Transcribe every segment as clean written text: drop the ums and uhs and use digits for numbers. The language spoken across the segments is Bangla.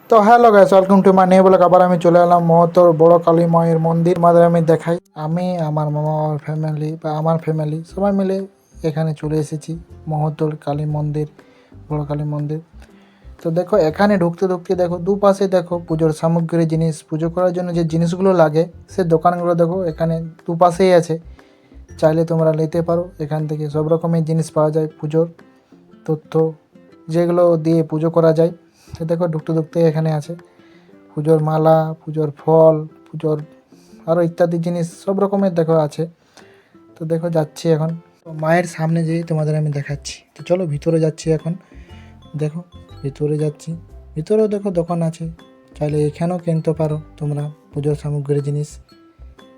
তো hello guys, welcome to my new blog. আবার আমি চলে এলাম মহতোর বড় কালী মায়ের মন্দির। আমাদের আমি দেখাই, আমি আমার মামা বাবার ফ্যামিলি বা আমার ফ্যামিলি সবাই মিলে এখানে চলে এসেছি মহতোর কালী মন্দির, বড় কালী মন্দির। তো দেখো, এখানে ঢুকতে ঢুকতে দেখো দুপাশে দেখো পুজোর সামগ্রী জিনিস, পুজো করার জন্য যে জিনিসগুলো লাগে সে দোকানগুলো দেখো এখানে দুপাশেই আছে। চাইলে তোমরা নিতে পারো, এখান থেকে সব রকমের জিনিস পাওয়া যায় পুজোর তথ্য, যেগুলো দিয়ে পুজো করা যায়। তো দেখো ঢুকতে ঢুকতে এখানে আছে পুজোর মালা, পুজোর ফল, পুজোর আরও ইত্যাদি জিনিস সব রকমের দেখো আছে। তো দেখো যাচ্ছি এখন, তো মায়ের সামনে যেয়ে তোমাদের আমি দেখাচ্ছি। তো চলো ভিতরে যাচ্ছি এখন। দেখো ভিতরে যাচ্ছি, ভিতরেও দেখো দোকান আছে, চাইলে এখানেও কিনতে পারো তোমরা পুজোর সামগ্রী জিনিস।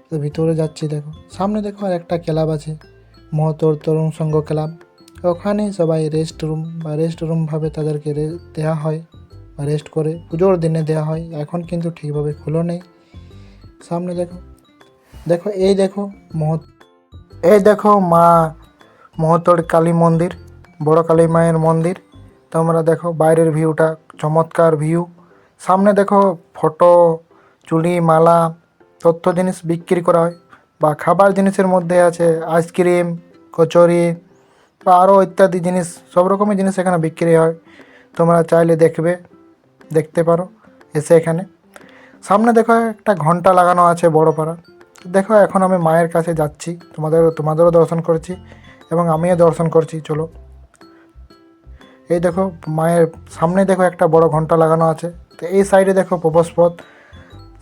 তো ভিতরে যাচ্ছি, দেখো সামনে দেখো আর একটা ক্লাব আছে, মহতোর তরুণ সংঘ ক্লাব। ওখানে সবাই রেস্ট রুম ভাবে তাদেরকে দেওয়া হয় বা রেস্ট করে পুজোর দিনে দেওয়া হয়। এখন কিন্তু ঠিকভাবে খোলো নেই। সামনে দেখো, দেখো এই দেখো এই দেখো মা মহতোর কালী মন্দির, বড় কালী মায়ের মন্দির। তোমরা দেখো বাইরের ভিউটা চমৎকার ভিউ। সামনে দেখো ফটো, চুড়ি, মালা, তথ্য জিনিস বিক্রি করা হয়, বা খাবার জিনিসের মধ্যে আছে আইসক্রিম, কচুরি বা আরও ইত্যাদি জিনিস, সব রকমের জিনিস এখানে বিক্রি হয়। তোমরা চাইলে দেখতে পারো এসে এখানে। সামনে দেখো একটা ঘন্টা লাগানো আছে বড় পাড়া। দেখো এখন আমি মায়ের কাছে যাচ্ছি, তোমাদেরও দর্শন করছি এবং আমিও দর্শন করছি। চলো, এই দেখো মায়ের সামনে দেখো একটা বড় ঘন্টা লাগানো আছে। তো এই সাইডে দেখো প্রবেশপথ,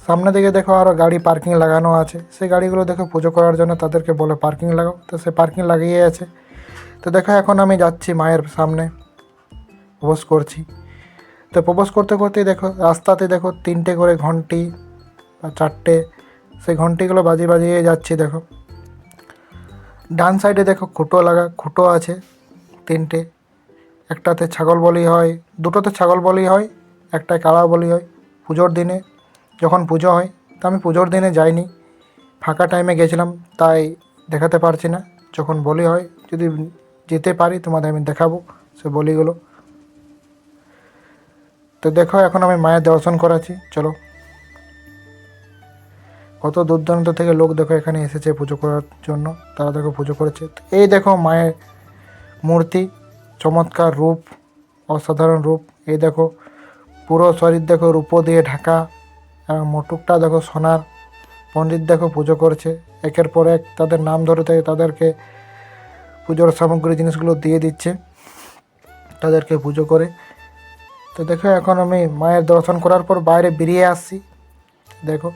সামনে দিকে দেখো আরও গাড়ি পার্কিং লাগানো আছে। সেই গাড়িগুলো দেখো পুজো করার জন্য তাদেরকে বলে পার্কিং লাগাও, তো সে পার্কিং লাগিয়ে আছে। তো দেখো এখন আমি যাচ্ছি মায়ের সামনে, প্রবেশ করছি। তো প্রবেশ করতে করতেই দেখো রাস্তাতে দেখো 3টে করে ঘন্টি বা 4টে, সেই ঘন্টিগুলো বাজিয়ে যাচ্ছি। দেখো ডান সাইডে দেখো খুঁটো আছে 3টে। একটাতে ছাগল বলি হয়, দুটোতে ছাগল বলি হয়, একটায় কাড়া বলি হয় পুজোর দিনে, যখন পুজো হয়। তো আমি পুজোর দিনে যাইনি, ফাঁকা টাইমে গেছিলাম, তাই দেখাতে পারছি না। যখন বলি হয়, যদি যেতে পারি তোমাদের আমি দেখাবো সে বলিগুলো। তো দেখো এখন আমি মায়ের দর্শন করাচ্ছি। চলো, কত দূর দূরান্ত থেকে লোক দেখো এখানে এসেছে পুজো করার জন্য, তারা দেখো পুজো করেছে। এই দেখো মায়ের মূর্তি, চমৎকার রূপ, অসাধারণ রূপ। এই দেখো পুরো শরীর দেখো রূপো দিয়ে ঢাকা, এবং মুটুকটা দেখো সোনার। পণ্ডিত দেখো পুজো করছে, একের পর এক তাদের নাম ধরে তাদেরকে পুজোর সামগ্রী জিনিসগুলো দিয়ে দিচ্ছে তাদেরকে পুজো করে। তো দেখো এখন আমি মায়ের দর্শন করার পর বাইরে বেরিয়ে আসছি। দেখো,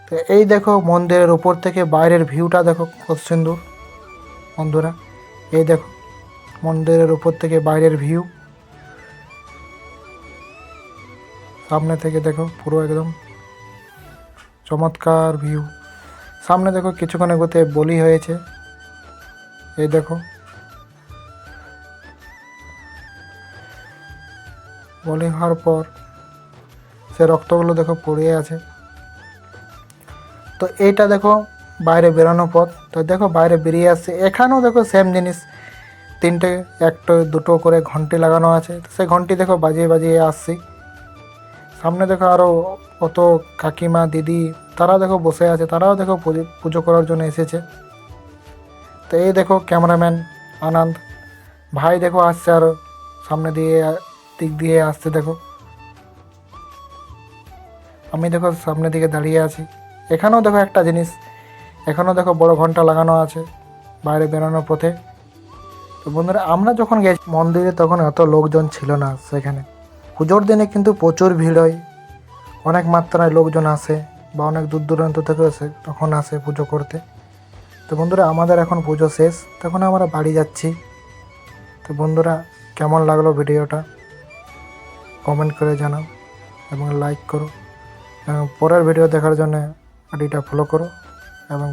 তো এই দেখো মন্দিরের উপর থেকে বাইরের ভিউটা দেখো কত সুন্দর বন্ধুরা। এই দেখো মন্দিরের উপর থেকে বাইরের ভিউ, সামনে থেকে দেখো পুরো একদম চমৎকার ভিউ। সামনে দেখো কিছুক্ষণ এগোতে বলি হয়েছে। এই দেখো বলি হওয়ার পর সে রক্তগুলো দেখো পড়ে আছে। তো এইটা দেখো বাইরে বেরোনো পথ। তো দেখো বাইরে বেরিয়ে আসছে, এখানেও দেখো সেম জিনিস, 3টে 1টো 2টো করে ঘন্টি লাগানো আছে। তো সেই ঘন্টি দেখো বাজিয়ে আসছি। সামনে দেখো আরও কত কাকিমা দিদি, তারা দেখো বসে আছে, তারাও দেখো পুজো করার জন্য এসেছে। তো এই দেখো ক্যামেরাম্যান আনন্দ ভাই দেখো আসছে, আরও সামনে দিক দিয়ে আসছে। দেখো আমি দেখো সামনের দিকে দাঁড়িয়ে আছি। এখানেও দেখো একটা জিনিস, এখানেও দেখো বড় ঘন্টা লাগানো আছে বাইরে বেরোনোর পথে। তো বন্ধুরা, আমরা যখন গেছি মন্দিরে তখন এত লোকজন ছিল না সেখানে। পুজোর দিনে কিন্তু প্রচুর ভিড় হয়, অনেক মাত্রায় লোকজন আসে, বা অনেক দূর দূরান্ত থেকে তখন আসে পুজো করতে। তো বন্ধুরা, আমাদের এখন পুজো শেষ, তখন আমরা বাড়ি যাচ্ছি। তো বন্ধুরা, কেমন লাগলো ভিডিওটা কমেন্ট করে জানাও এবং লাইক করো, এবং পরের ভিডিও দেখার জন্য আইডিটা ফলো করো এবং